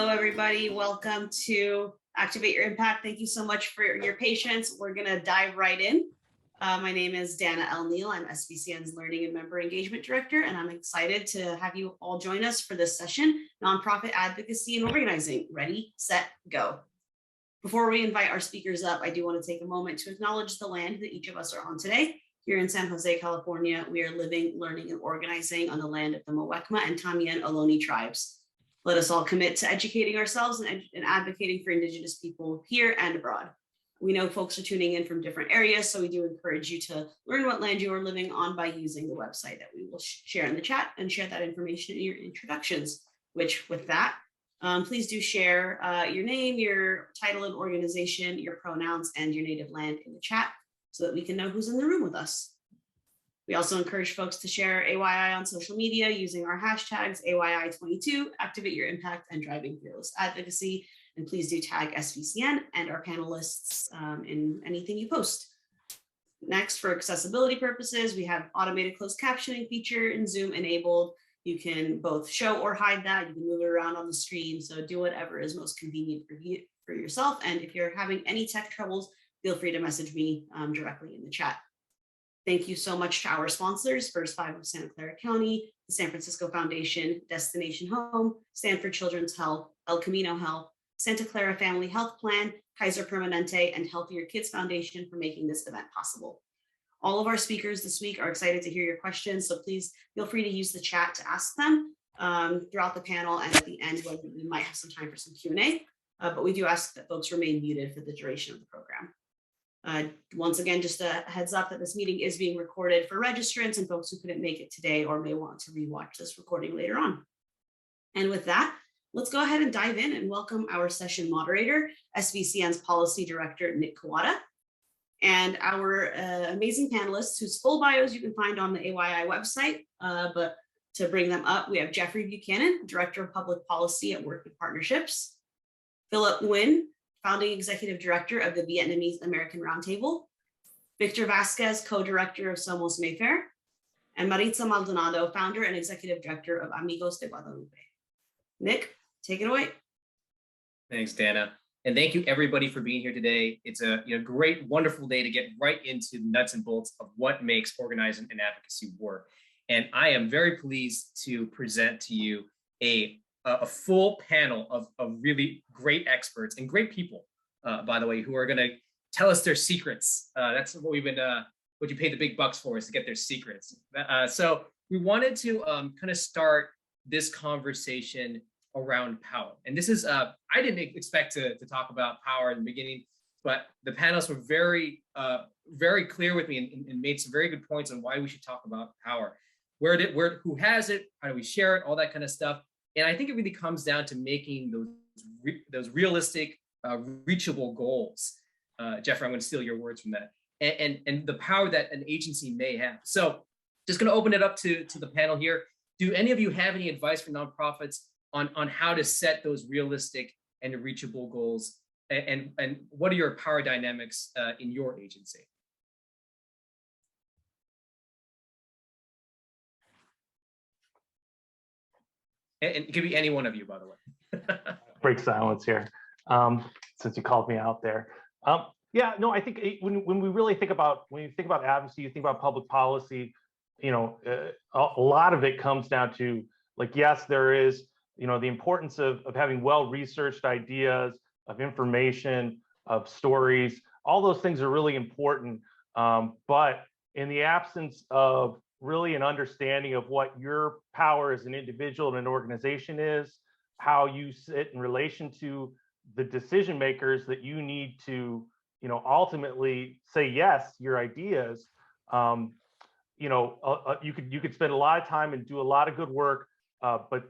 Hello, everybody. Welcome to Activate Your Impact. Thank you so much for your patience. We're going to dive right in. My name is Dana L. Neal. I'm SBCN's Learning and Member Engagement Director, and I'm excited to have you all join us for this session, Nonprofit Advocacy and Organizing. Ready, set, go. Before we invite our speakers up, I do want to take a moment to acknowledge the land that each of us are on today. Here in San Jose, California, we are living, learning, and organizing on the land of the Muwekma and Tamian Ohlone tribes. Let us all commit to educating ourselves and advocating for Indigenous people here and abroad. We know folks are tuning in from different areas, so we do encourage you to learn what land you are living on by using the website that we will share in the chat, and share that information in your introductions. Which, with that, please do share your name, your title and organization, your pronouns, and your native land in the chat so that we can know who's in the room with us. We also encourage folks to share AYI on social media using our hashtags AYI22, Activate Your Impact, and Driving Fearless Advocacy. And please do tag SVCN and our panelists in anything you post. Next, for accessibility purposes, we have automated closed captioning feature in Zoom enabled. You can both show or hide that. You can move it around on the screen. So do whatever is most convenient for yourself. And if you're having any tech troubles, feel free to message me directly in the chat. Thank you so much to our sponsors, First Five of Santa Clara County, the San Francisco Foundation, Destination Home, Stanford Children's Health, El Camino Health, Santa Clara Family Health Plan, Kaiser Permanente, and Healthier Kids Foundation for making this event possible. All of our speakers this week are excited to hear your questions, so please feel free to use the chat to ask them throughout the panel, and at the end when we might have some time for some Q&A, but we do ask that folks remain muted for the duration of the program. Once again, just a heads up that this meeting is being recorded for registrants and folks who couldn't make it today or may want to rewatch this recording later on. And with that, let's go ahead and dive in and welcome our session moderator, SVCN's Policy Director, Nick Kawada, and our amazing panelists whose full bios you can find on the AYI website. But to bring them up, we have Jeffrey Buchanan, Director of Public Policy at Work with Partnerships, Philip Nguyen, Founding Executive Director of the Vietnamese American Roundtable, Victor Vasquez, Co-Director of SOMOS Mayfair, and Maritza Maldonado, Founder and Executive Director of Amigos de Guadalupe. Nick, take it away. Thanks, Dana. And thank you everybody for being here today. It's a great, wonderful day to get right into the nuts and bolts of what makes organizing and advocacy work. And I am very pleased to present to you a full panel of really great experts and great people, by the way, who are going to tell us their secrets. That's what we've been, what you pay the big bucks for, is to get their secrets. So we wanted to kind of start this conversation around power. And this is, I didn't expect to talk about power in the beginning, but the panelists were very, very clear with me and made some very good points on why we should talk about power. Who has it, how do we share it, all that kind of stuff. And I think it really comes down to making those realistic, reachable goals. Jeffrey, I'm going to steal your words from that. And the power that an agency may have. So just going to open it up to the panel here. Do any of you have any advice for nonprofits on how to set those realistic and reachable goals? And what are your power dynamics in your agency? And it could be any one of you, by the way. Break silence here, since you called me out there. Yeah, no, I think when we really think about, when you think about advocacy, you think about public policy, a lot of it comes down to, like, yes, there is, the importance of having well-researched ideas, of information, of stories. All those things are really important. But in the absence of really an understanding of what your power as an individual and an organization is, how you sit in relation to the decision makers that you need to, ultimately say yes, your ideas. You could spend a lot of time and do a lot of good work, but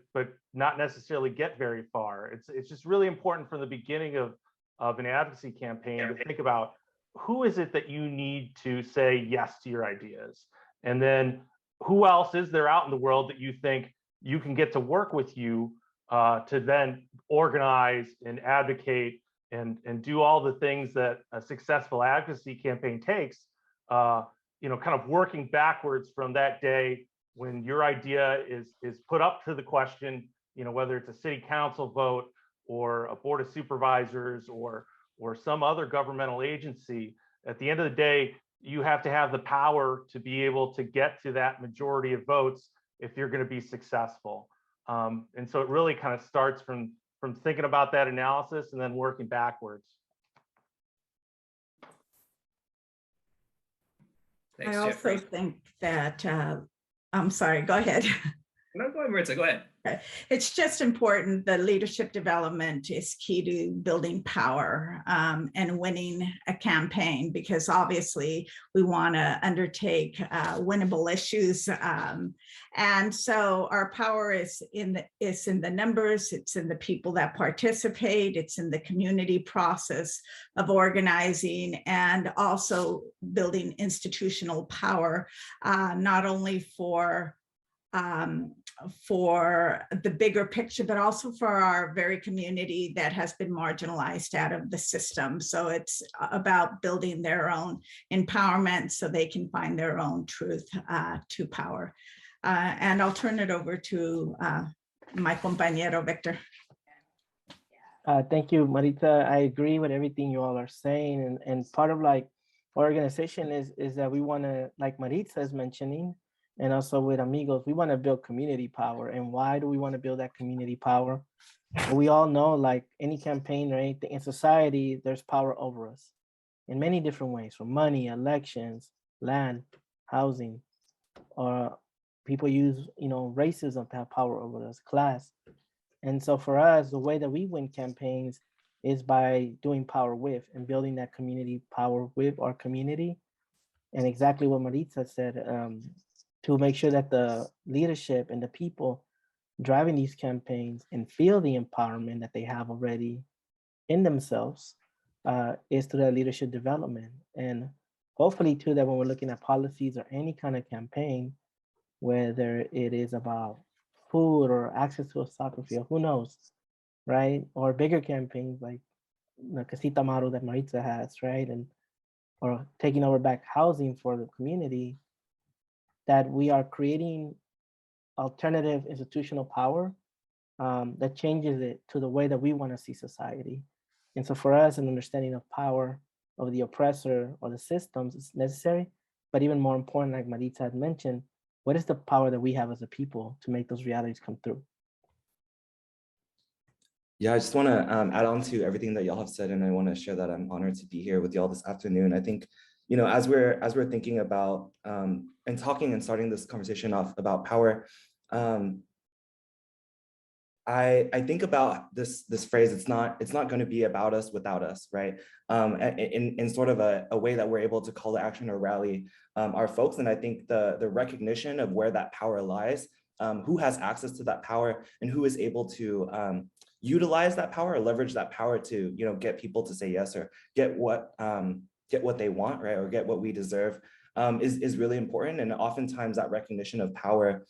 not necessarily get very far. It's just really important from the beginning of an advocacy campaign to think about who is it that you need to say yes to your ideas. And then who else is there out in the world that you think you can get to work with you to then organize and advocate and do all the things that a successful advocacy campaign takes, kind of working backwards from that day when your idea is put up to the question, whether it's a city council vote or a board of supervisors or some other governmental agency, at the end of the day, you have to have the power to be able to get to that majority of votes if you're going to be successful. And so it really kind of starts from thinking about that analysis and then working backwards. Thanks, I also Jeffrey. think that, I'm sorry, go ahead. No, go ahead, Maritza, go ahead. It's just important that leadership development is key to building power and winning a campaign, because obviously we want to undertake winnable issues. And so our power is in the numbers, it's in the people that participate, it's in the community process of organizing, and also building institutional power, not only for the bigger picture, but also for our very community that has been marginalized out of the system. So it's about building their own empowerment so they can find their own truth to power. And I'll turn it over to my compañero, Victor. Thank you, Maritza. I agree with everything you all are saying. And part of like our organization is that we want to, like Maritza is mentioning, and also with Amigos, we want to build community power. And why do we want to build that community power? We all know, like any campaign, right? In society, there's power over us in many different ways, from money, elections, land, housing, or people use, racism to have power over us, class. And so for us, the way that we win campaigns is by doing power with and building that community power with our community. And exactly what Maritza said, to make sure that the leadership and the people driving these campaigns and feel the empowerment that they have already in themselves is through that leadership development. And hopefully too, that when we're looking at policies or any kind of campaign, whether it is about food or access to a soccer field, who knows, right? Or bigger campaigns like the Casita model that Maritza has, right? Or taking over back housing for the community, that we are creating alternative institutional power that changes it to the way that we want to see society. And so for us, an understanding of power of the oppressor or the systems is necessary, but even more important, like Maritza had mentioned, what is the power that we have as a people to make those realities come through? Yeah, I just want to add on to everything that y'all have said, and I want to share that I'm honored to be here with y'all this afternoon. I think, as we're thinking about and talking and starting this conversation off about power, I think about this phrase. It's not going to be about us without us, right? In sort of a way that we're able to call to action or rally our folks. And I think the recognition of where that power lies, who has access to that power, and who is able to utilize that power or leverage that power to get people to say yes or get what they want, right, or get what we deserve, is really important. And oftentimes that recognition of power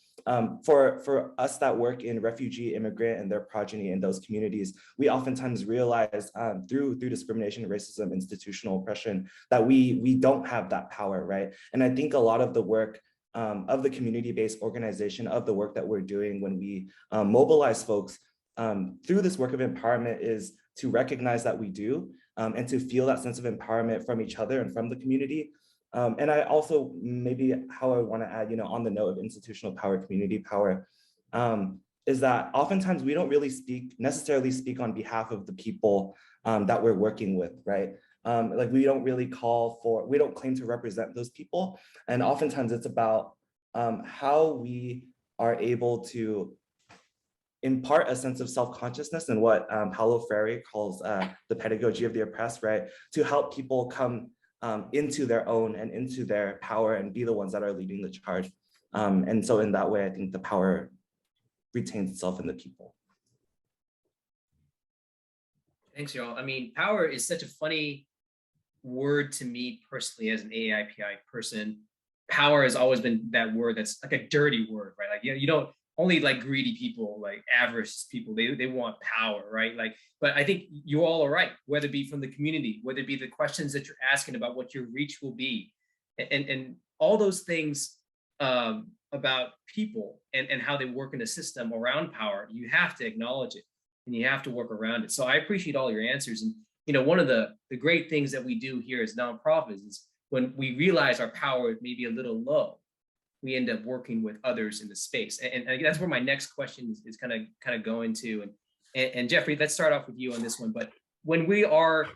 for us that work in refugee, immigrant, and their progeny in those communities, we oftentimes realize through discrimination, racism, institutional oppression, that we don't have that power, right? And I think a lot of the work of the community-based organization, of the work that we're doing when we mobilize folks through this work of empowerment, is to recognize that we do, and to feel that sense of empowerment from each other and from the community. And I also, maybe how I want to add, on the note of institutional power, community power, is that oftentimes we don't really necessarily speak on behalf of the people that we're working with, right? Like we don't claim to represent those people. And oftentimes it's about how we are able to impart a sense of self-consciousness and what Paulo Freire calls the pedagogy of the oppressed, right? To help people come into their own and into their power and be the ones that are leading the charge. And so in that way, I think the power retains itself in the people. Thanks, y'all. I mean, power is such a funny word to me personally as an AAIPI person. Power has always been that word that's like a dirty word, right? Like, you don't only like greedy people, like avarice people, they want power, right? Like, but I think you all are right, whether it be from the community, whether it be the questions that you're asking about what your reach will be, and all those things about people and how they work in a system around power, you have to acknowledge it. and you have to work around it. So I appreciate all your answers. And one of the great things that we do here as nonprofits is when we realize our power may be a little low, we end up working with others in the space. And that's where my next question is kind of going to. And Jeffrey, let's start off with you on this one. But when we are,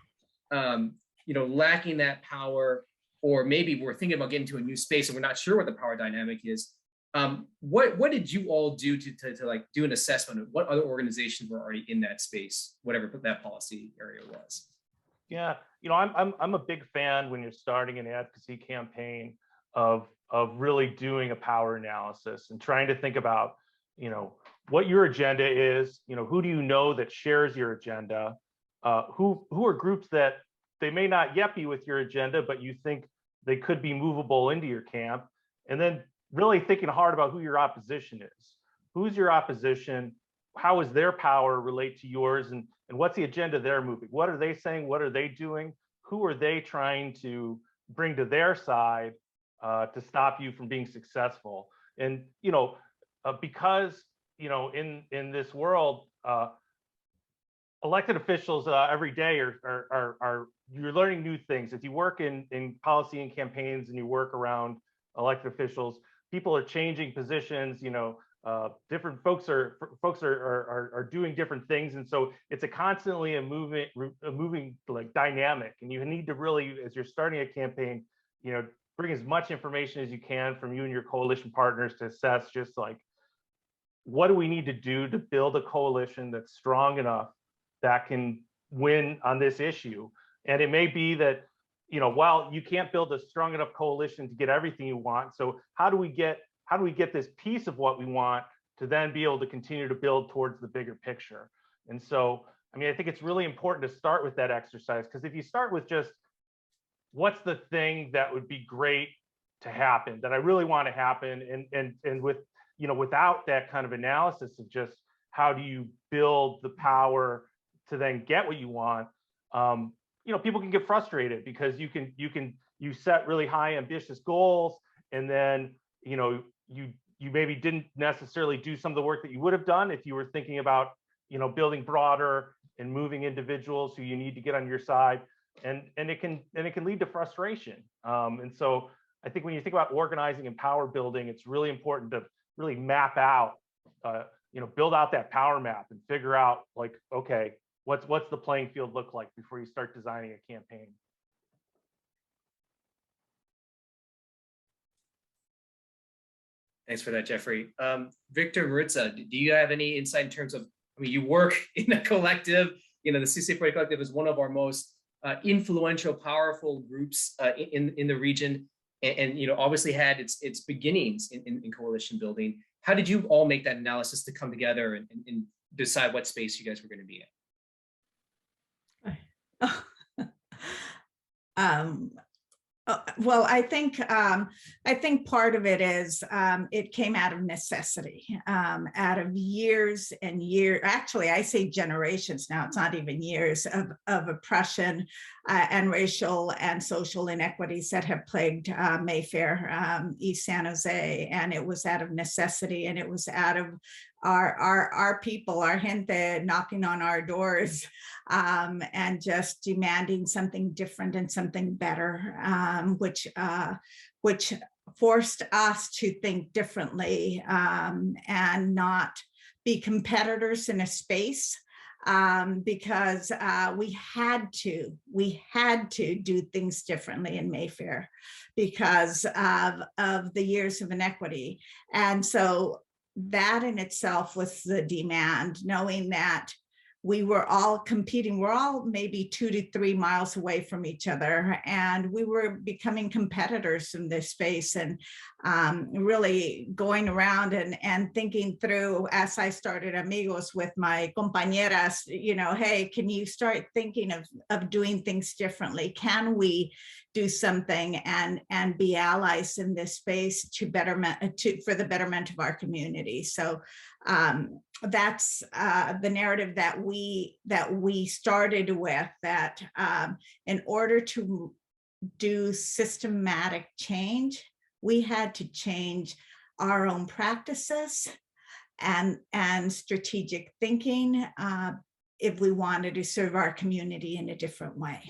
lacking that power, or maybe we're thinking about getting to a new space and we're not sure what the power dynamic is, what did you all do to like do an assessment of what other organizations were already in that space, whatever that policy area was? Yeah, I'm a big fan when you're starting an advocacy campaign of really doing a power analysis and trying to think about, what your agenda is, who do you know that shares your agenda, who are groups that they may not yet be with your agenda, but you think they could be movable into your camp, and then really thinking hard about who your opposition is. Who's your opposition? How does their power relate to yours? And what's the agenda they're moving? What are they saying? What are they doing? Who are they trying to bring to their side to stop you from being successful? And, because, in this world, elected officials every day are you're learning new things. If you work in policy and campaigns and you work around elected officials, people are changing positions. Different folks are doing different things, and so it's a constantly a moving like dynamic. And you need to really, as you're starting a campaign, bring as much information as you can from you and your coalition partners to assess just like, what do we need to do to build a coalition that's strong enough that can win on this issue? And it may be that, while you can't build a strong enough coalition to get everything you want, so how do we get this piece of what we want to then be able to continue to build towards the bigger picture? And so, I think it's really important to start with that exercise, because if you start with just what's the thing that would be great to happen, that I really want to happen, and with, without that kind of analysis of just how do you build the power to then get what you want, people can get frustrated because you set really high ambitious goals, and then you maybe didn't necessarily do some of the work that you would have done if you were thinking about building broader and moving individuals who you need to get on your side, and it can lead to frustration. And so I think when you think about organizing and power building, it's really important to really map out, build out that power map and figure out like, okay, what's the playing field look like before you start designing a campaign. Thanks for that, Jeffrey. Victor, Maritza, do you have any insight in terms of, you work in a collective, the CCA Collective is one of our most influential, powerful groups in the region, and obviously had its beginnings in coalition building. How did you all make that analysis to come together and decide what space you guys were going to be in? Well, I think part of it is it came out of necessity, out of years and years. Actually, I say generations now. It's not even years of oppression and racial and social inequities that have plagued Mayfair, East San Jose, and it was out of necessity, and it was out of our people, our gente, knocking on our doors and just demanding something different and something better, which forced us to think differently and not be competitors in a space, because we had to do things differently in Mayfair because of the years of inequity. And so that in itself was the demand, knowing that we were all competing. We're all maybe 2 to 3 miles away from each other, and we were becoming competitors in this space, and really going around and thinking through, as I started Amigos with my compañeras, hey, can you start thinking of doing things differently? Can we do something and be allies in this space for the betterment of our community? So that's the narrative that we started with, that in order to do systematic change, we had to change our own practices, and strategic thinking if we wanted to serve our community in a different way.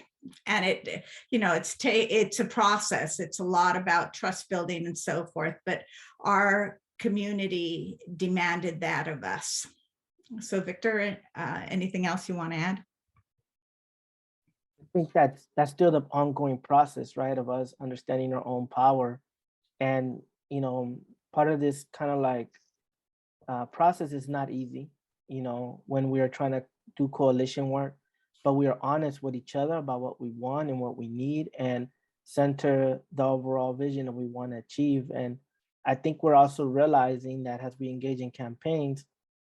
And it's a process. It's a lot about trust building and so forth, but our community demanded that of us. So Victor, anything else you want to add? I think that's still the ongoing process, right, of us understanding our own power. And, part of this kind of like process is not easy, when we are trying to do coalition work, but we are honest with each other about what we want and what we need and center the overall vision that we want to achieve. And I think we're also realizing that as we engage in campaigns,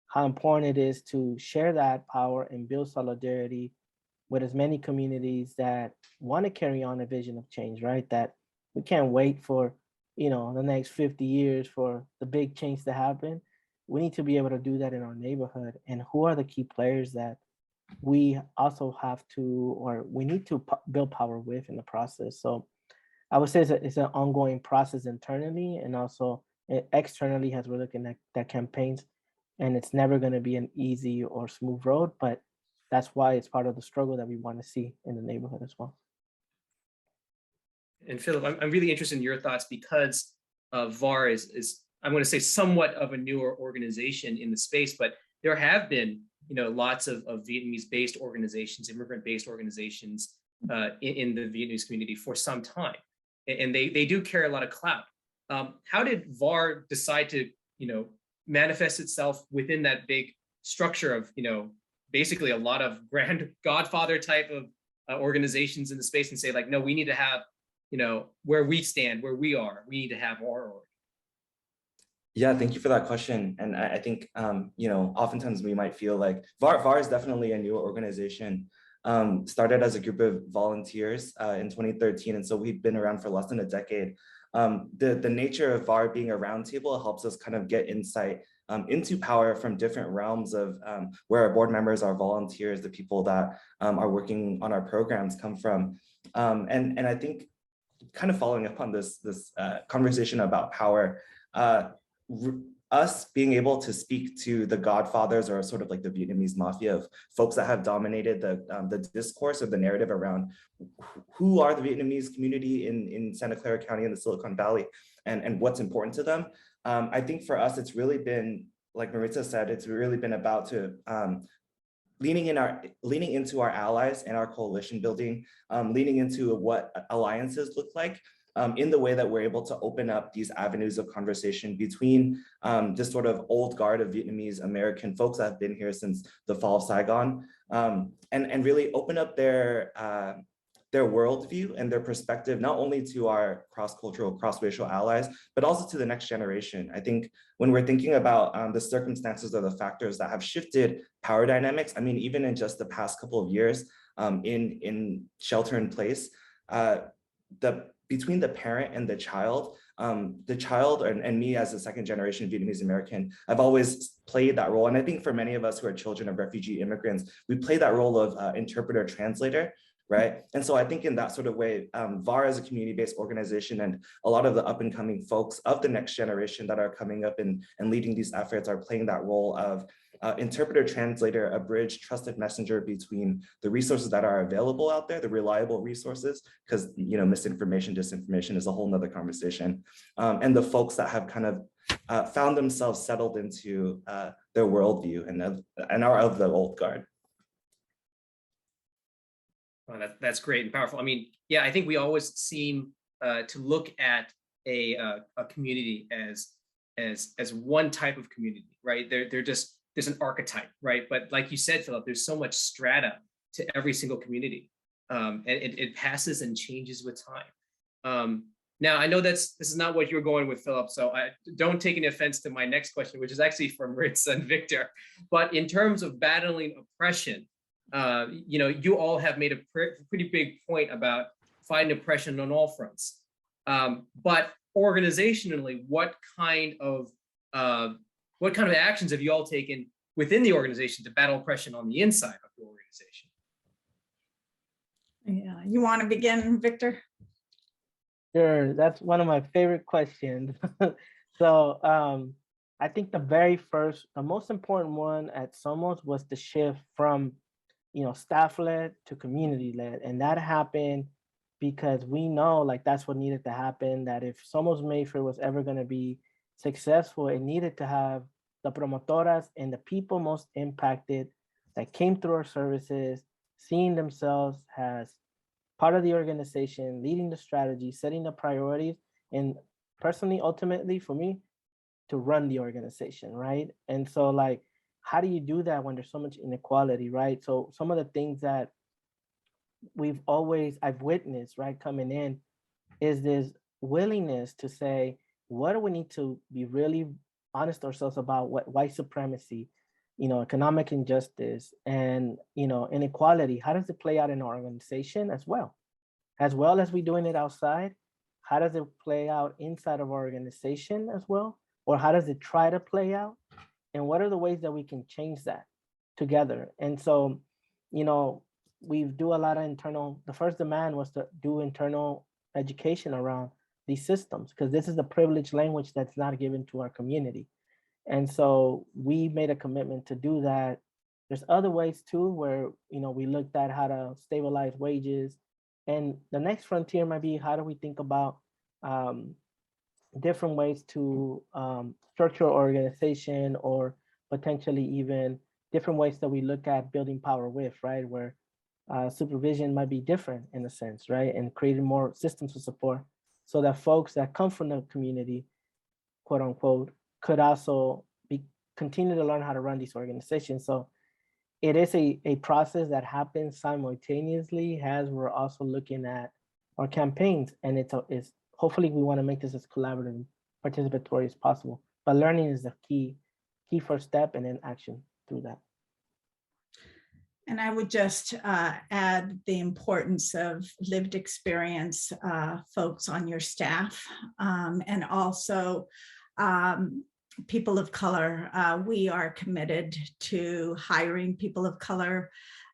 how important it is to share that power and build solidarity with as many communities that want to carry on a vision of change, right? That we can't wait for, the next 50 years for the big change to happen. We need to be able to do that in our neighborhood. And who are the key players that we also have to, or we need to build power with in the process? So I would say it's an ongoing process internally and also externally as we're looking at campaigns. And it's never going to be an easy or smooth road, but that's why it's part of the struggle that we want to see in the neighborhood as well. And Philip, I'm really interested in your thoughts because VAR is I'm going to say somewhat of a newer organization in the space, but there have been, lots of Vietnamese-based organizations, immigrant-based organizations in the Vietnamese community for some time, and they do carry a lot of clout. How did VAR decide to, manifest itself within that big structure of, basically a lot of grand godfather type of organizations in the space and say like, no, we need to have, where we stand, where we are, we need to have our org? Yeah, thank you for that question. And I think, oftentimes we might feel like VAR is definitely a new organization. Started as a group of volunteers in 2013. And so we've been around for less than a decade. The nature of VAR being a roundtable helps us kind of get insight into power from different realms of where our board members, our volunteers, the people that are working on our programs come from. And I think kind of following up on this conversation about power, us being able to speak to the godfathers or sort of like the Vietnamese mafia of folks that have dominated the discourse or the narrative around who are the Vietnamese community in Santa Clara County in the Silicon Valley and what's important to them. I think for us, it's really been, like Maritza said, it's really been about leaning into our allies and our coalition building, leaning into what alliances look like, in the way that we're able to open up these avenues of conversation between this sort of old guard of Vietnamese American folks that have been here since the fall of Saigon, and really open up their worldview and their perspective, not only to our cross-cultural, cross-racial allies, but also to the next generation. I think when we're thinking about the circumstances or the factors that have shifted power dynamics, I mean, even in just the past couple of years in shelter in place, between the parent and the child and me as a second generation Vietnamese American, I've always played that role. And I think for many of us who are children of refugee immigrants, we play that role of interpreter translator, right? And so I think in that sort of way, VAR as a community-based organization and a lot of the up and coming folks of the next generation that are coming up and leading these efforts are playing that role of interpreter, translator, a bridge, trusted messenger between the resources that are available out there, the reliable resources, because misinformation, disinformation is a whole nother conversation, and the folks that have kind of found themselves settled into their worldview and are of the old guard. Oh, that's great and powerful. I mean, yeah, I think we always seem to look at a community as one type of community, right? There's an archetype, right? But like you said, Philip, there's so much strata to every single community, and it passes and changes with time. Now, I know this is not what you're going with, Philip, so I don't take any offense to my next question, which is actually from Maritza and Victor. But in terms of battling oppression, you all have made a pretty big point about fighting oppression on all fronts. But organizationally, what kind of actions have you all taken within the organization to battle oppression on the inside of the organization? Yeah, you want to begin, Victor? Sure, that's one of my favorite questions. So I think the most important one at SOMOS was the shift from, staff-led to community-led. And that happened because we know like that's what needed to happen, that if SOMOS Mayfair was ever going to be successful, it needed to have the promotoras and the people most impacted that came through our services, seeing themselves as part of the organization, leading the strategy, setting the priorities, and personally, ultimately for me, to run the organization, right? And so like, how do you do that when there's so much inequality, right? So some of the things that I've witnessed, right, coming in is this willingness to say, what do we need to be really honest ourselves about what white supremacy, economic injustice and, inequality, how does it play out in our organization as well as we doing it outside? How does it play out inside of our organization as well? Or how does it try to play out? And what are the ways that we can change that together? And so, we do a lot of the first demand was to do internal education around these systems, because this is a privileged language that's not given to our community. And so we made a commitment to do that. There's other ways too, where, we looked at how to stabilize wages. And the next frontier might be, how do we think about different ways to structure organization, or potentially even different ways that we look at building power with, right? Where supervision might be different in a sense, right? And creating more systems of support so that folks that come from the community, quote unquote, could also continue to learn how to run these organizations. So it is a process that happens simultaneously as we're also looking at our campaigns. And it's hopefully we want to make this as collaborative and participatory as possible. But learning is the key first step, and then action through that. And I would just add the importance of lived experience folks on your staff, and also people of color. We are committed to hiring people of color,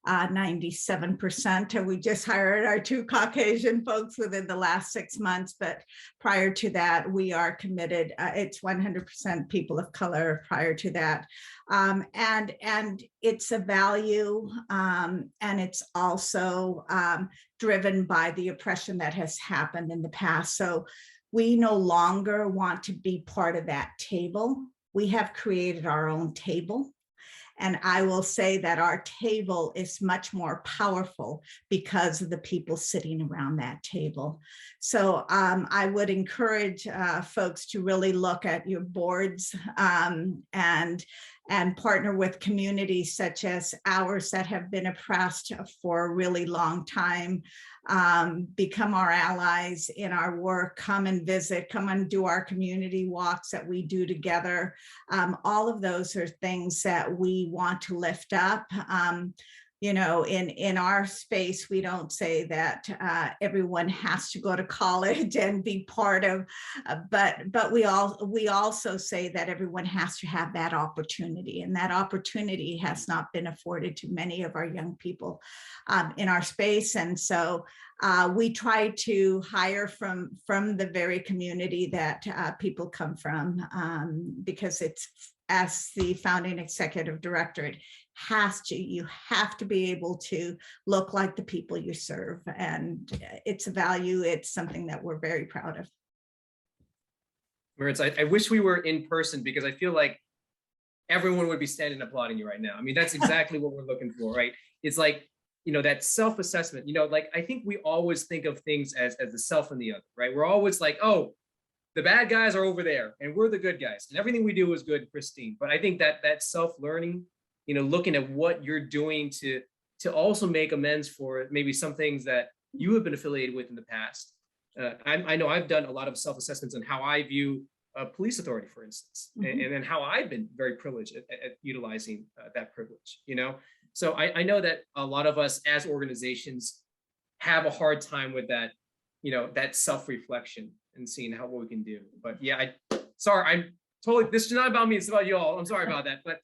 97%. And we just hired our 2 Caucasian folks within the last 6 months. But prior to that, we are committed. It's 100% people of color prior to that. And it's a value, and it's also driven by the oppression that has happened in the past. So we no longer want to be part of that table. We have created our own table. And I will say that our table is much more powerful because of the people sitting around that table. So I would encourage folks to really look at your boards and partner with communities such as ours that have been oppressed for a really long time. Become our allies in our work, come and visit, come and do our community walks that we do together. All of those are things that we want to lift up. In our space, we don't say that everyone has to go to college and be part of, but we also say that everyone has to have that opportunity, and that opportunity has not been afforded to many of our young people in our space. And so we try to hire from the very community that people come from, because it's, as the founding executive director, you have to be able to look like the people you serve, and it's a value. It's something that we're very proud of. Maritza, I wish we were in person, because I feel like everyone would be standing applauding you right now. I mean, that's exactly what we're looking for, right? It's like, that self-assessment, like, I think we always think of things as the self and the other, right? We're always like, oh, the bad guys are over there and we're the good guys, and everything we do is good and pristine. But I think that self-learning, looking at what you're doing to also make amends for maybe some things that you have been affiliated with in the past. I know I've done a lot of self-assessments on how I view police authority, for instance, and then how I've been very privileged at utilizing that privilege, So I know that a lot of us as organizations have a hard time with that, that self-reflection and seeing what we can do. But yeah, sorry, this is not about me, it's about you all. I'm sorry about that. But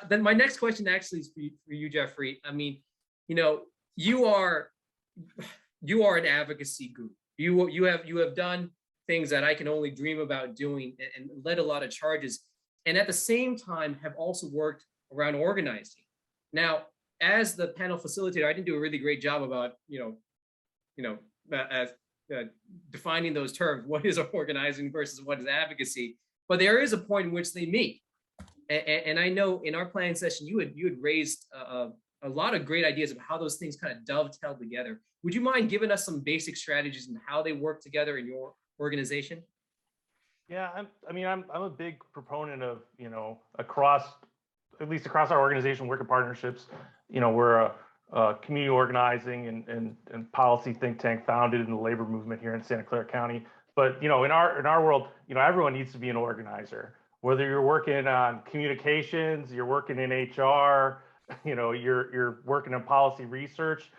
then my next question actually is for you, Jeffrey. I mean, you are an advocacy group. You have done things that I can only dream about doing, and led a lot of charges. and at the same time have also worked around organizing. Now, as the panel facilitator, I didn't do a really great job about, defining those terms. What is organizing versus what is advocacy? But there is a point in which they meet. And I know in our planning session, you had raised a lot of great ideas of how those things kind of dovetail together. Would you mind giving us some basic strategies and how they work together in your organization? Yeah, I'm a big proponent of, at least across our organization, working partnerships. We're a community organizing and policy think tank founded in the labor movement here in Santa Clara County. But in our world, everyone needs to be an organizer. Whether you're working on communications, you're working in HR, you're working in policy research,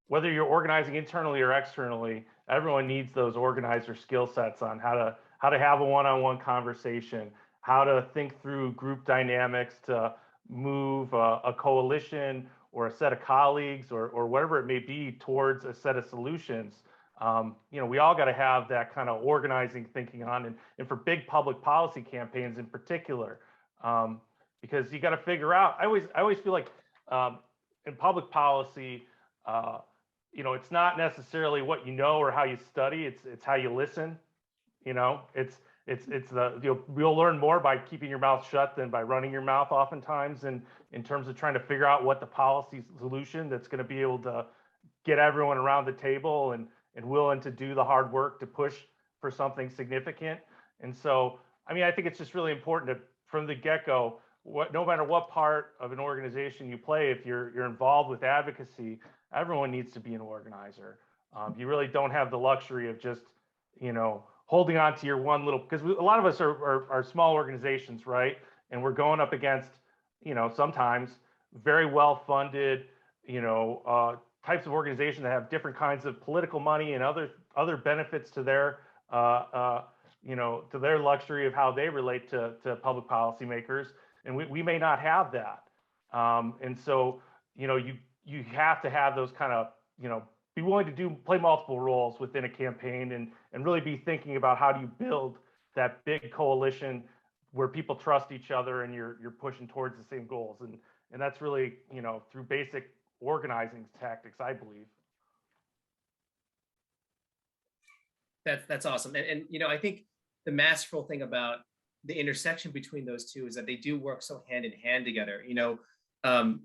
whether you're organizing internally or externally, everyone needs those organizer skill sets on how to have a one-on-one conversation, how to think through group dynamics to move a coalition or a set of colleagues or whatever it may be towards a set of solutions. We all got to have that kind of organizing thinking on, and for big public policy campaigns in particular, because you got to figure out. I always feel like in public policy, it's not necessarily what you know or how you study. It's how you listen. You'll learn more by keeping your mouth shut than by running your mouth oftentimes, and in terms of trying to figure out what the policy solution that's going to be able to get everyone around the table and willing to do the hard work to push for something significant. And so, I think it's just really important to, from the get-go, no matter what part of an organization you play, if you're involved with advocacy, everyone needs to be an organizer. You really don't have the luxury of just, holding on to your one little, because a lot of us are small organizations, right? And we're going up against, sometimes very well-funded, types of organizations that have different kinds of political money and other benefits to their, to their luxury of how they relate to public policymakers. And we may not have that. And so, you have to have those kind of, be willing to play multiple roles within a campaign and really be thinking about how do you build that big coalition where people trust each other and you're pushing towards the same goals. And that's really, through basic organizing tactics, I believe. That's awesome. And I think the masterful thing about the intersection between those two is that they do work so hand in hand together. Phil, I'm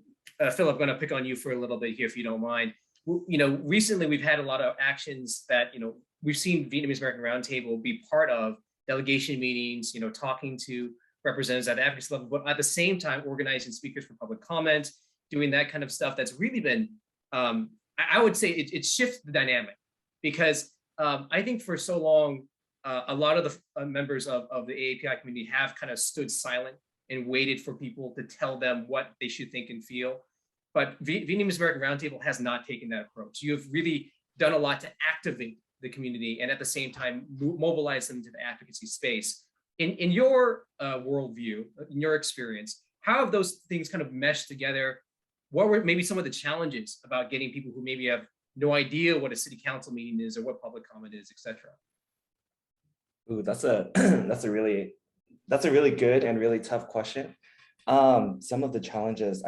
going to pick on you for a little bit here, if you don't mind. Recently we've had a lot of actions that, we've seen Vietnamese American Roundtable be part of delegation meetings, talking to representatives at the advocacy level, but at the same time, organizing speakers for public comment, doing that kind of stuff. That's really been, I would say it shifts the dynamic, because I think for so long, a lot of the members of the AAPI community have kind of stood silent and waited for people to tell them what they should think and feel. But Vietnamese American Roundtable has not taken that approach. You have really done a lot to activate the community and at the same time mobilize them to the advocacy space. In your worldview, in your experience, how have those things kind of meshed together? What were maybe some of the challenges about getting people who maybe have no idea what a city council meeting is or what public comment is, et cetera? Ooh, that's a really good and really tough question. Some of the challenges,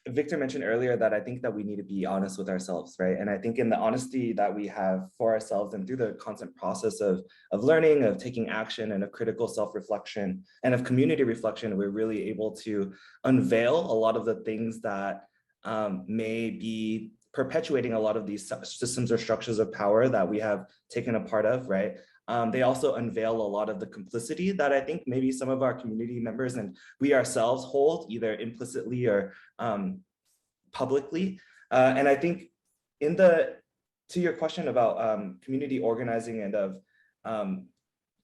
Victor mentioned earlier that I think that we need to be honest with ourselves, right? And I think in the honesty that we have for ourselves and through the constant process of learning, of taking action, and of critical self-reflection and of community reflection, we're really able to unveil a lot of the things that may be perpetuating a lot of these systems or structures of power that we have taken a part of, right? They also unveil a lot of the complicity that I think maybe some of our community members and we ourselves hold, either implicitly or publicly. And I think to your question about community organizing and of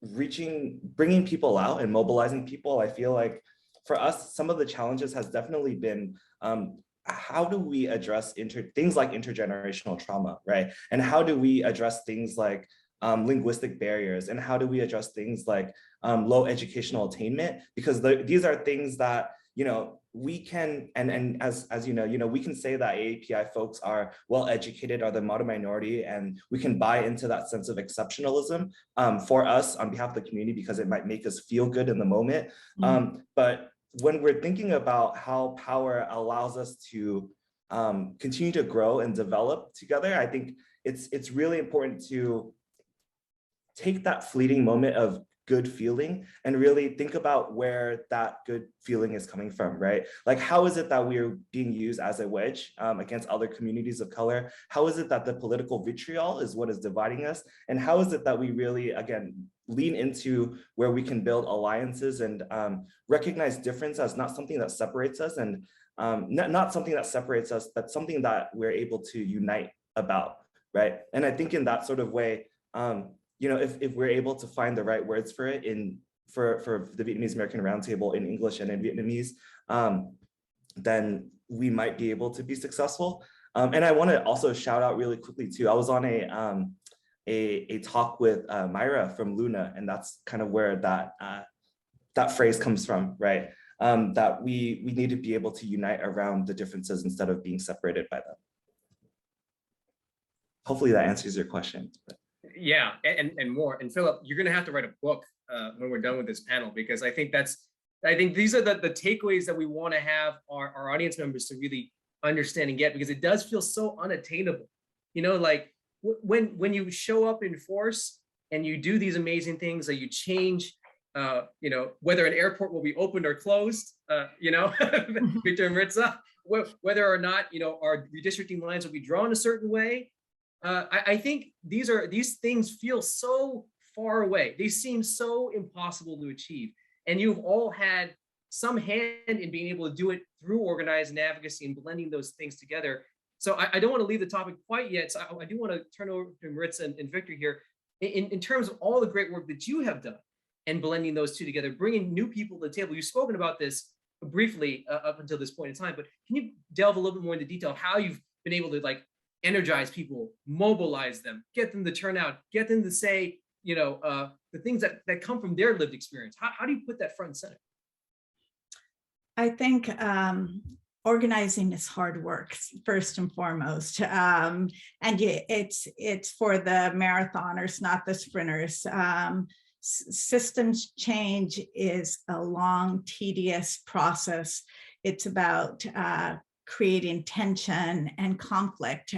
bringing people out and mobilizing people, I feel like for us, some of the challenges has definitely been how do we address things like intergenerational trauma, right? And how do we address things like linguistic barriers, and how do we address things like low educational attainment? Because these are things that we can, and as you know, we can say that AAPI folks are well educated, are the model minority, and we can buy into that sense of exceptionalism for us on behalf of the community because it might make us feel good in the moment. But when we're thinking about how power allows us to continue to grow and develop together, I think it's really important to take that fleeting moment of good feeling and really think about where that good feeling is coming from, right? Like, how is it that we're being used as a wedge against other communities of color? How is it that the political vitriol is what is dividing us? And how is it that we really, again, lean into where we can build alliances and recognize difference as not something that separates us, and not something that separates us, but something that we're able to unite about, right? And I think in that sort of way, if we're able to find the right words for it for the Vietnamese American Roundtable in English and in Vietnamese, then we might be able to be successful. And I want to also shout out really quickly too. I was on a talk with Myra from Luna, and that's kind of where that phrase comes from, right? That we need to be able to unite around the differences instead of being separated by them. Hopefully that answers your question. Yeah, and more. And Philip, you're going to have to write a book when we're done with this panel, because I think these are the takeaways that we want to have our audience members to really understand and get, because it does feel so unattainable. Like when you show up in force and you do these amazing things, that you change, whether an airport will be opened or closed, Victor and Maritza, whether or not, our redistricting lines will be drawn a certain way. I think these things feel so far away. They seem so impossible to achieve. And you've all had some hand in being able to do it through organizing advocacy and blending those things together. So I don't want to leave the topic quite yet. So I do want to turn over to Maritza and Victor here in terms of all the great work that you have done and blending those two together, bringing new people to the table. You've spoken about this briefly up until this point in time, but can you delve a little bit more into detail of how you've been able to energize people, mobilize them, get them to turn out, get them to say, the things that come from their lived experience? How do you put that front and center? I think organizing is hard work, first and foremost. And it's for the marathoners, not the sprinters. Systems change is a long, tedious process. It's about creating tension and conflict.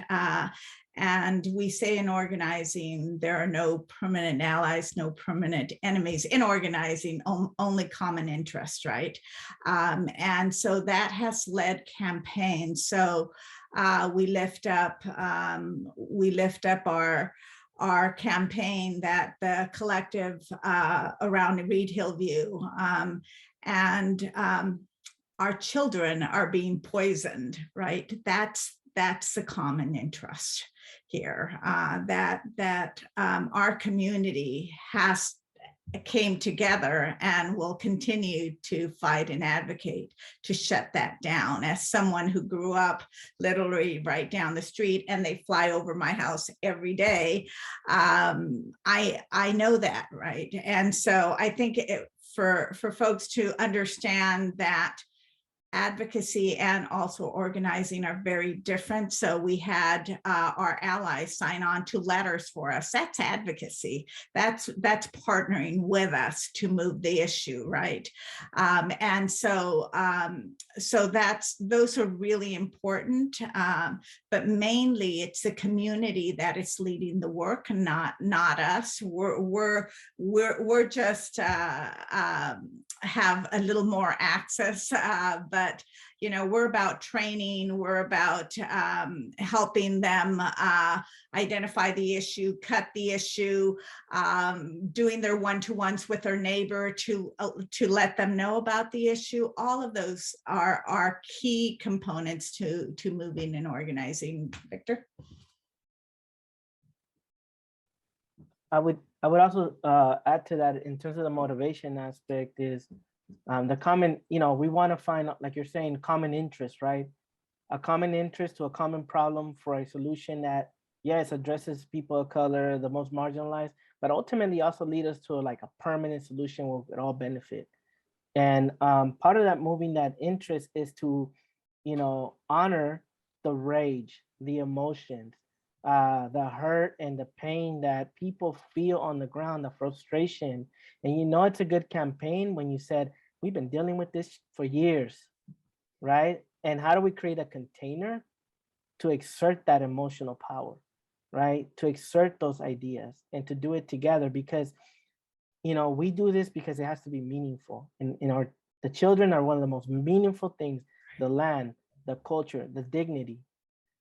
And we say in organizing, there are no permanent allies, no permanent enemies. In organizing, only common interest, right? And so that has led campaigns. So we lift up our campaign, that the collective around Reed Hillview, and our children are being poisoned, right? That's the common interest here, that our community came together and will continue to fight and advocate to shut that down. As someone who grew up literally right down the street, and they fly over my house every day, I know that, right? And so I think for folks to understand that advocacy and also organizing are very different. So we had our allies sign on to letters for us. That's advocacy. That's partnering with us to move the issue, right? And so those are really important. But mainly it's the community that is leading the work, not us. We're just have a little more access, but we're about training, we're about helping them identify the issue, cut the issue, doing their one-to-ones with their neighbor to let them know about the issue. All of those are key components to moving and organizing. Victor? I would also add to that in terms of the motivation aspect is the common, we want to find, like you're saying, common interest, right? A common interest to a common problem for a solution that, yes, addresses people of color, the most marginalized, but ultimately also lead us to a permanent solution where we all benefit. And part of that moving that interest is to, honor the rage, the emotions, the hurt and the pain that people feel on the ground, the frustration. And it's a good campaign when you said, we've been dealing with this for years, right? And how do we create a container to exert that emotional power, right? To exert those ideas and to do it together, because we do this because it has to be meaningful. And the children are one of the most meaningful things, the land, the culture, the dignity.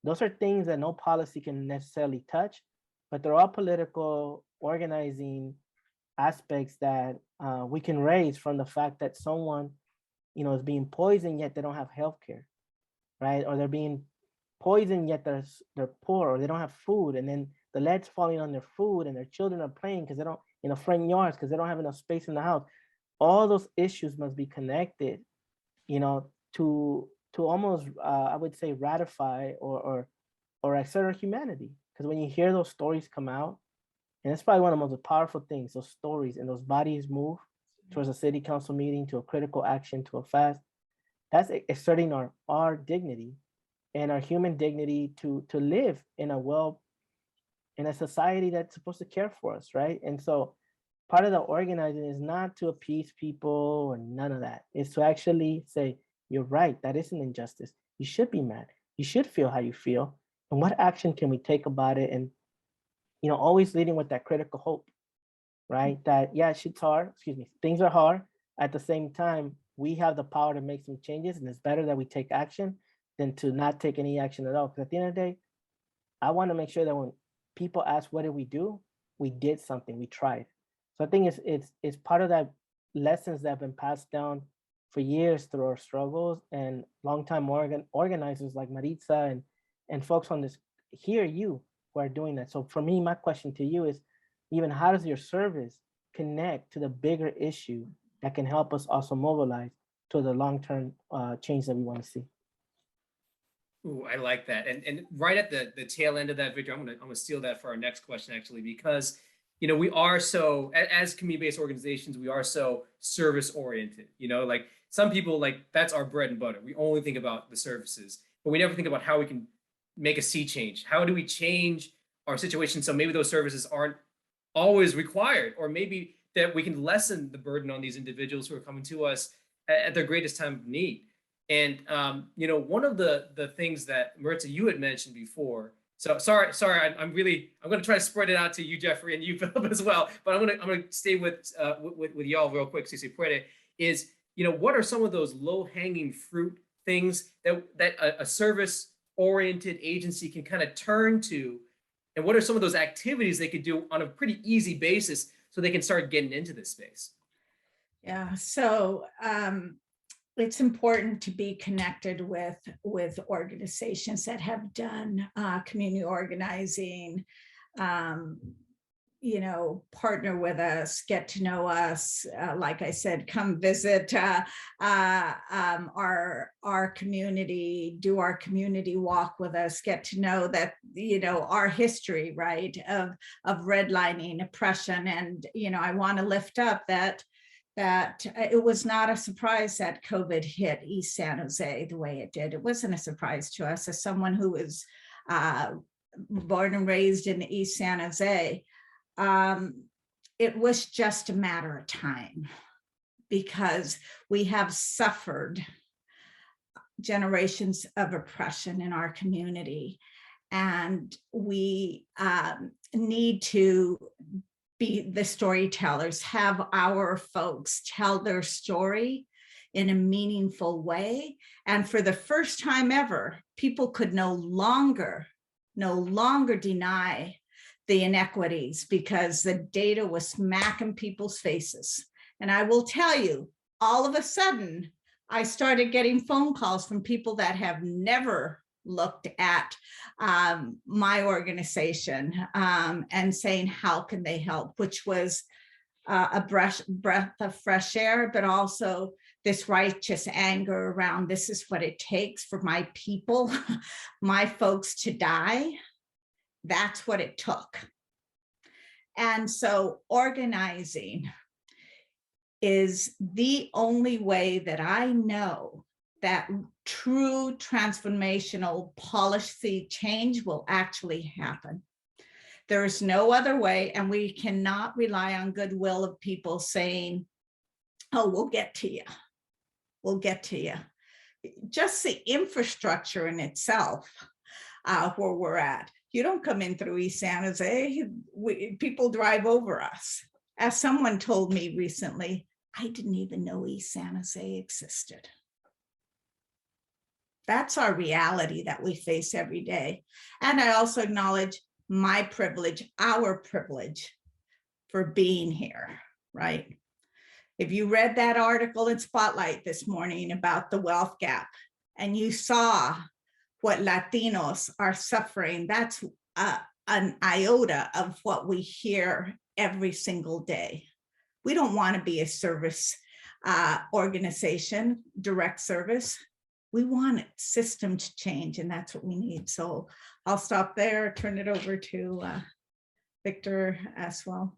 Those are things that no policy can necessarily touch, but they're all political organizing aspects that we can raise from the fact that someone, is being poisoned, yet they don't have healthcare, right? Or they're being poisoned, yet they're poor, or they don't have food. And then the lead's falling on their food, and their children are playing because they don't, in the front yards, because they don't have enough space in the house. All those issues must be connected, to almost, I would say, ratify or exert our humanity. Because when you hear those stories come out, and it's probably one of the most powerful things, those stories and those bodies move towards a city council meeting, to a critical action, to a fast, that's asserting our dignity and our human dignity to live in a society that's supposed to care for us, right? And so part of the organizing is not to appease people or none of that. It's to actually say, you're right, that is an injustice. You should be mad. You should feel how you feel. And what action can we take about it? And, always leading with that critical hope, right? That, yeah, shit's hard, things are hard. At the same time, we have the power to make some changes, and it's better that we take action than to not take any action at all. Because at the end of the day, I want to make sure that when people ask, what did we do? We did something, we tried. So I think it's part of that lessons that have been passed down for years through our struggles, and longtime organizers like Maritza and folks on this here, you who are doing that. So for me, my question to you is, even how does your service connect to the bigger issue that can help us also mobilize to the long-term change that we want to see? Ooh, I like that. And right at the tail end of that, Victor, I'm gonna steal that for our next question, actually, because we are so, as community-based organizations, we are so service-oriented. Like some people, like that's our bread and butter. We only think about the services, but we never think about how we can make a sea change. How do we change our situation so maybe those services aren't always required, or maybe that we can lessen the burden on these individuals who are coming to us at their greatest time of need. And one of the things that Maritza, you had mentioned before. So sorry, I'm going to try to spread it out to you, Jeffrey, and you, Philip, as well. But I'm going to stay with y'all real quick. Si se puede, is what are some of those low-hanging fruit things that a service-oriented agency can kind of turn to, and what are some of those activities they could do on a pretty easy basis so they can start getting into this space? Yeah. So it's important to be connected with organizations that have done community organizing, partner with us, get to know us. Like I said, come visit our community, do our community walk with us, get to know that, our history, right, of redlining, oppression. And, I want to lift up that it was not a surprise that COVID hit East San Jose the way it did. It wasn't a surprise to us as someone who was born and raised in East San Jose. It was just a matter of time, because we have suffered generations of oppression in our community, and we need to be the storytellers, have our folks tell their story in a meaningful way. And for the first time ever, people could no longer deny the inequities, because the data was smacking people's faces. And I will tell you, all of a sudden, I started getting phone calls from people that have never looked at my organization and saying, how can they help? Which was a breath of fresh air, but also this righteous anger around, this is what it takes for my people, my folks to die. That's what it took. And so organizing is the only way that I know that true transformational policy change will actually happen. There is no other way, and we cannot rely on goodwill of people saying, oh, we'll get to you. We'll get to you. Just the infrastructure in itself, where we're at. You don't come in through East San Jose, people drive over us. As someone told me recently, I didn't even know East San Jose existed. That's our reality that we face every day. And I also acknowledge my privilege, our privilege for being here, right? If you read that article in Spotlight this morning about the wealth gap, and you saw what Latinos are suffering, that's an iota of what we hear every single day. We don't want to be a service organization, direct service. We want system to change, and that's what we need. So I'll stop there, turn it over to Victor as well.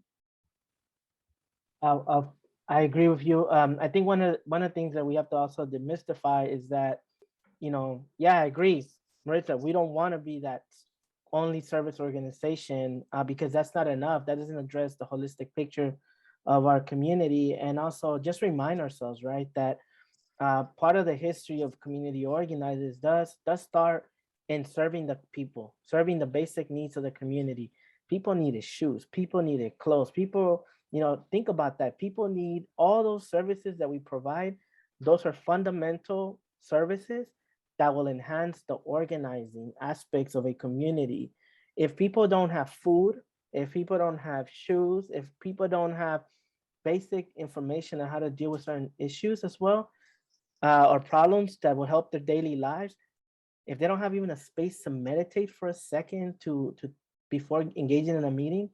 I agree with you. I think one of the things that we have to also demystify is that, you know, yeah, I agree, Maritza, we don't want to be that only service organization because that's not enough. That doesn't address the holistic picture of our community. And also just remind ourselves, right, that part of the history of community organizers does start in serving the people, serving the basic needs of the community. People needed shoes, people needed clothes, people, you know, think about that. People need all those services that we provide. Those are fundamental services that will enhance the organizing aspects of a community. If people don't have food, if people don't have shoes, if people don't have basic information on how to deal with certain issues as well, or problems that will help their daily lives, if they don't have even a space to meditate for a second to before engaging in a meeting,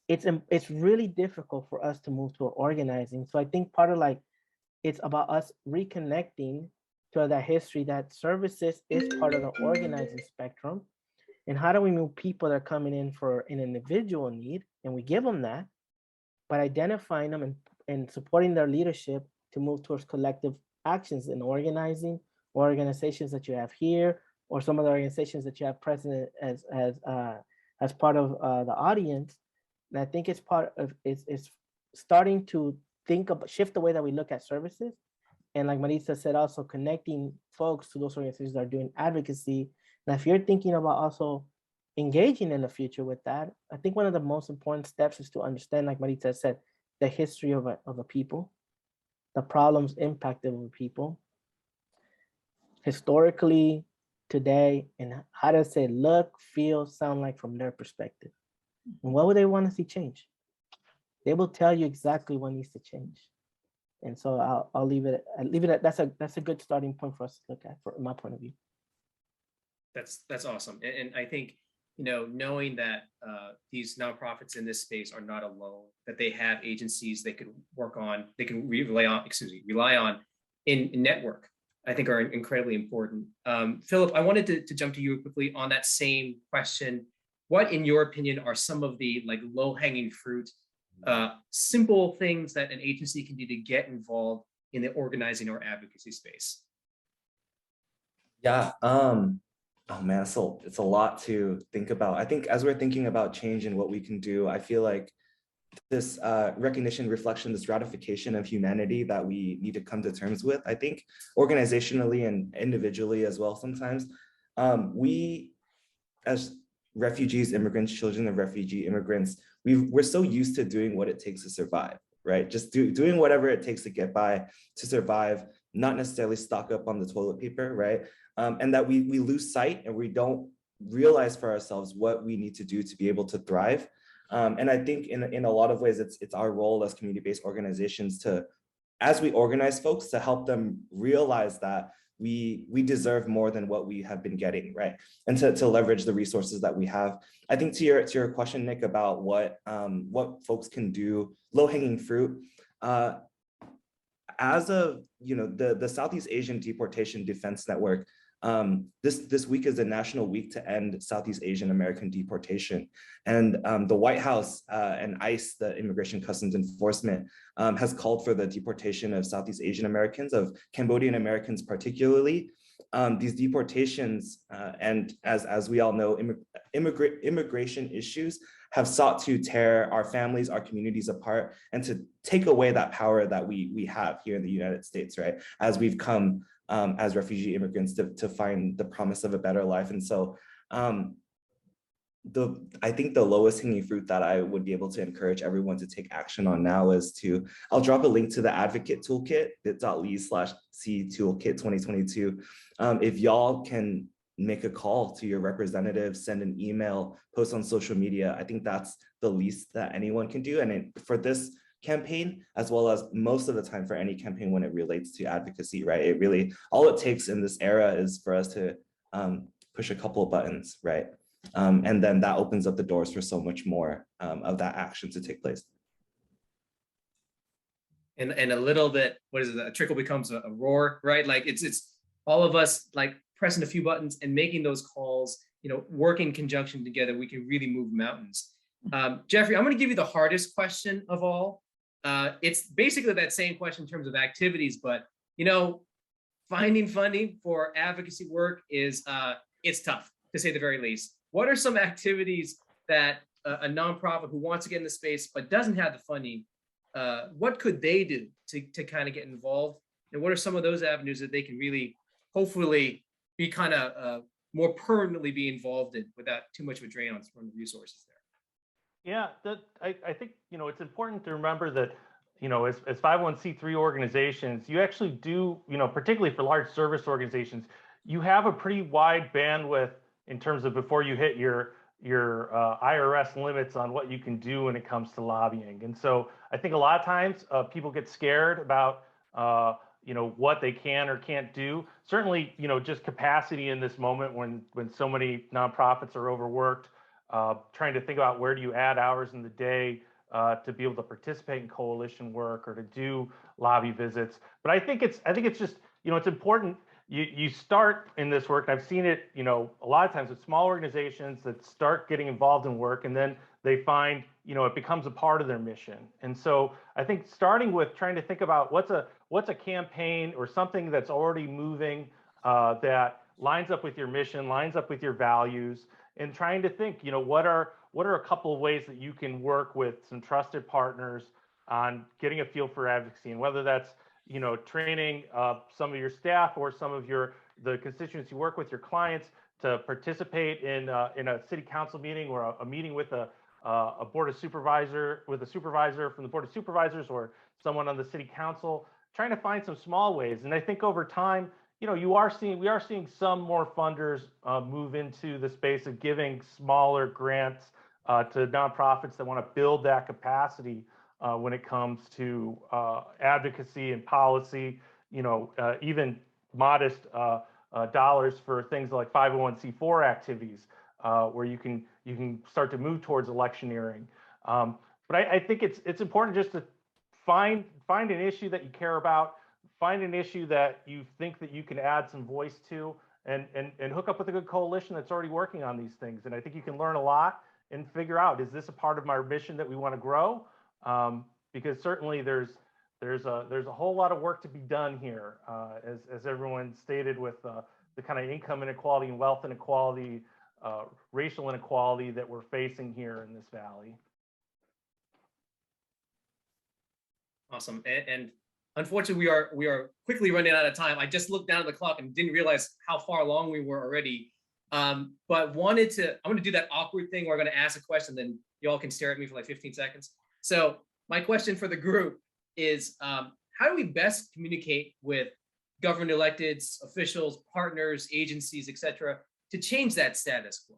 it's really difficult for us to move to organizing. So I think part of like, it's about us reconnecting to that history that services is part of the organizing spectrum. And how do we move people that are coming in for an individual need, and we give them that, but identifying them and supporting their leadership to move towards collective actions in organizing, or organizations that you have here, or some of the organizations that you have present as part of the audience. And I think it's part of, it's starting to shift the way that we look at services. And like Maritza said, also connecting folks to those organizations that are doing advocacy. And if you're thinking about also engaging in the future with that, I think one of the most important steps is to understand, like Maritza said, the history of a people, the problems impacted with people, historically, today, and how does it look, feel, sound like from their perspective? And what would they want to see change? They will tell you exactly what needs to change. And so I'll leave it at that's a good starting point for us to look at, from my point of view. That's awesome. And I think, you know, knowing that these nonprofits in this space are not alone, that they have agencies they could work on, they can rely on in network, I think are incredibly important. Philip, I wanted to jump to you quickly on that same question. What, in your opinion, are some of the like low-hanging fruit, simple things that an agency can do to get involved in the organizing or advocacy space? Yeah. Oh man, so it's a lot to think about. I think as we're thinking about change and what we can do, I feel like this recognition, reflection, this ratification of humanity that we need to come to terms with, I think organizationally and individually as well, sometimes we as refugees, immigrants, children of refugee immigrants, we're so used to doing what it takes to survive, right? Just doing whatever it takes to get by, to survive, not necessarily stock up on the toilet paper, right? And that we lose sight and we don't realize for ourselves what we need to do to be able to thrive. And I think in a lot of ways, it's our role as community-based organizations to, as we organize folks, to help them realize that we deserve more than what we have been getting, right? And to leverage the resources that we have. I think to your question, Nick, about what folks can do, low-hanging fruit. As of, you know, the Southeast Asian Deportation Defense Network This week is a national week to end Southeast Asian American deportation. And the White House and ICE, the Immigration Customs Enforcement, has called for the deportation of Southeast Asian Americans, of Cambodian Americans particularly. These deportations, and as we all know, immigration issues have sought to tear our families, our communities apart, and to take away that power that we have here in the United States, right? As we've come as refugee immigrants to find the promise of a better life. And so I think the lowest hanging fruit that I would be able to encourage everyone to take action on now is I'll drop a link to the advocate toolkit, bit.ly/C toolkit 2022. If y'all can make a call to your representative, send an email, post on social media, I think that's the least that anyone can do. And for this campaign, as well as most of the time for any campaign when it relates to advocacy, right? All it takes in this era is for us to push a couple of buttons, right? And then that opens up the doors for so much more of that action to take place. And a little bit, what is it? A trickle becomes a roar, right? Like it's all of us like pressing a few buttons and making those calls, work in conjunction together, we can really move mountains. Jeffrey, I'm going to give you the hardest question of all. It's basically that same question in terms of activities, but finding funding for advocacy work is it's tough, to say the very least. What are some activities that a nonprofit who wants to get in the space but doesn't have the funding, what could they do to kind of get involved? And what are some of those avenues that they can really, hopefully, be kind of more permanently be involved in without too much of a drain on the resources there? Yeah, I think, it's important to remember that, as 501c3 organizations, you actually do, particularly for large service organizations, you have a pretty wide bandwidth in terms of before you hit your IRS limits on what you can do when it comes to lobbying. And so I think a lot of times people get scared about, what they can or can't do. Certainly, just capacity in this moment when so many nonprofits are overworked, trying to think about where do you add hours in the day to be able to participate in coalition work or to do lobby visits. But I think it's just, it's important. You start in this work, and I've seen it, a lot of times with small organizations that start getting involved in work, and then they find, it becomes a part of their mission. And so I think starting with trying to think about what's a campaign or something that's already moving that lines up with your mission, lines up with your values, and trying to think, what are a couple of ways that you can work with some trusted partners on getting a feel for advocacy, and whether that's training some of your staff or some of the constituents you work with, your clients, to participate in a city council meeting or a meeting with a board of supervisor, with a supervisor from the board of supervisors or someone on the city council, trying to find some small ways. And I think over time, we are seeing some more funders move into the space of giving smaller grants to nonprofits that want to build that capacity when it comes to advocacy and policy, even modest dollars for things like 501c4 activities, where you can start to move towards electioneering. But I think it's important just to find an issue that you care about, find an issue that you think that you can add some voice to, and hook up with a good coalition that's already working on these things. And I think you can learn a lot and figure out, is this a part of my mission that we want to grow? Because certainly there's a whole lot of work to be done here, as everyone stated, with the kind of income inequality and wealth inequality, racial inequality that we're facing here in this valley. Awesome. And unfortunately, we are quickly running out of time. I just looked down at the clock and didn't realize how far along we were already. But I'm going to do that awkward thing where I'm going to ask a question, then you all can stare at me for like 15 seconds. So my question for the group is, how do we best communicate with government electeds, officials, partners, agencies, et cetera, to change that status quo?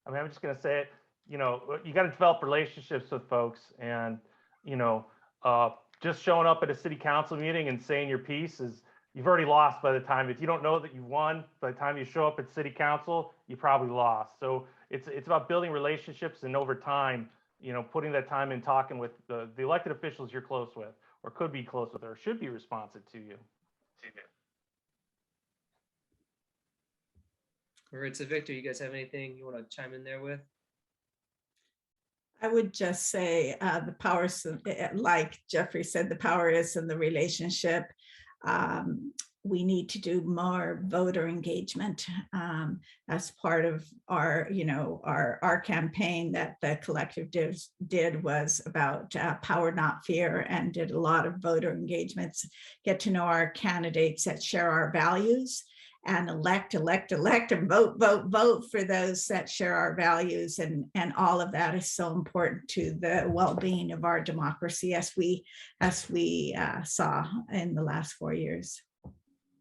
I mean, I'm just going to say it, you got to develop relationships with folks, and, just showing up at a city council meeting and saying your piece you've already lost by the time. If you don't know that you won, by the time you show up at city council, you probably lost. So it's about building relationships, and over time, putting that time in talking with the elected officials you're close with, or could be close with, or should be responsive to you. Maritza, Victor, you guys have anything you want to chime in there with? I would just say the power, like Jeffrey said, the power is in the relationship. We need to do more voter engagement as part of our, our campaign that the collective did was about power, not fear, and did a lot of voter engagements, get to know our candidates that share our values, and elect, and vote for those that share our values. And all of that is so important to the well-being of our democracy, as we saw in the last 4 years.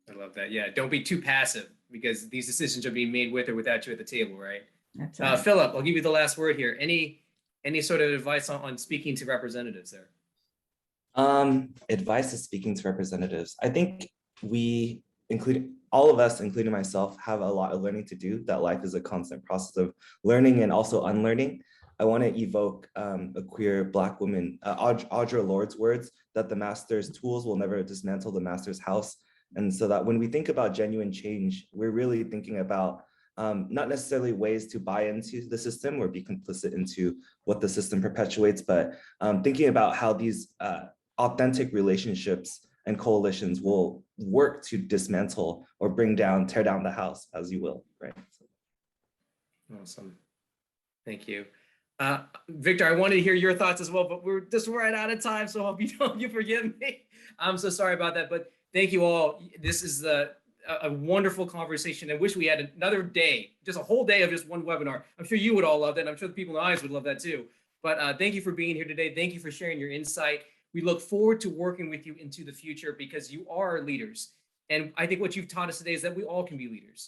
I love that. Yeah, don't be too passive, because these decisions are being made with or without you at the table, right? That's right. Philip, I'll give you the last word here. Any sort of advice on speaking to representatives there? Advice is speaking to representatives. I think we, including all of us, including myself, have a lot of learning to do. That life is a constant process of learning and also unlearning. I want to evoke a queer Black woman, Audre Lorde's words, that the master's tools will never dismantle the master's house. And so that when we think about genuine change, we're really thinking about not necessarily ways to buy into the system or be complicit into what the system perpetuates, but thinking about how these authentic relationships and coalitions will work to dismantle or tear down the house, as you will, right? Awesome. Thank you. Victor, I wanted to hear your thoughts as well, but we're just right out of time, so I hope you forgive me. I'm so sorry about that, but thank you all. This is a wonderful conversation. I wish we had another day, just a whole day of just one webinar. I'm sure you would all love that. I'm sure the people in the audience would love that too. But thank you for being here today. Thank you for sharing your insight. We look forward to working with you into the future, because you are leaders. And I think what you've taught us today is that we all can be leaders.